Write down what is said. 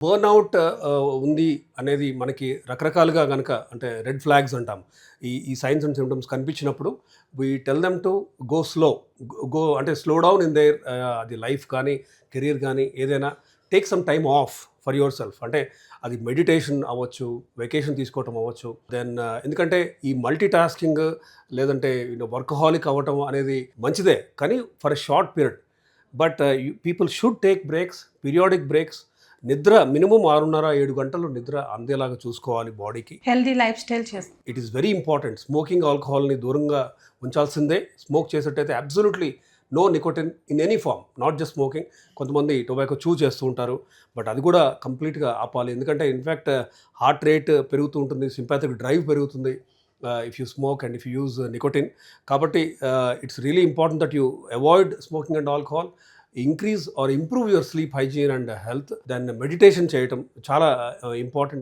Burnout ఉంది అనేది మనకి రకరకాలుగా గనక అంటే రెడ్ ఫ్లాగ్స్ అంటాం. ఈ సైన్స్ అండ్ సింప్టమ్స్ కనిపించినప్పుడు we tell them to go slow. Go అంటే స్లో డౌన్ ఇన్ దేర్ అది లైఫ్ కానీ, కెరియర్ కానీ ఏదైనా take some time off for yourself. అంటే అది మెడిటేషన్ అవ్వచ్చు, వెకేషన్ తీసుకోవటం అవ్వచ్చు. దెన్ ఎందుకంటే ఈ మల్టీ టాస్కింగ్ లేదంటే వర్కహాలిక్ అవ్వటం అనేది మంచిదే. కానీ for a short period. But people should take breaks, periodic breaks. నిద్ర మినిమం 6:30-7 గంటలు నిద్ర అందేలాగా చూసుకోవాలి బాడీకి. హెల్దీ లైఫ్ స్టైల్ చేస్తాం. It is very important. Smoking, ఆల్కహాల్ని దూరంగా ఉంచాల్సిందే. స్మోక్ చేసేటైతే absolutely no nicotine in any form, not just smoking. కొంతమంది టొబాకో చేస్తూ ఉంటారు, బట్ అది కూడా కంప్లీట్గా ఆపాలి. ఎందుకంటే ఇన్ఫ్యాక్ట్ హార్ట్ రేట్ పెరుగుతూ ఉంటుంది, సింపాథిక్ డ్రైవ్ పెరుగుతుంది if you smoke and if you use nicotine. కాబట్టి it's really important that you avoid smoking and alcohol. Increase or improve your sleep hygiene and health. Then meditation చేయటం చాలా important.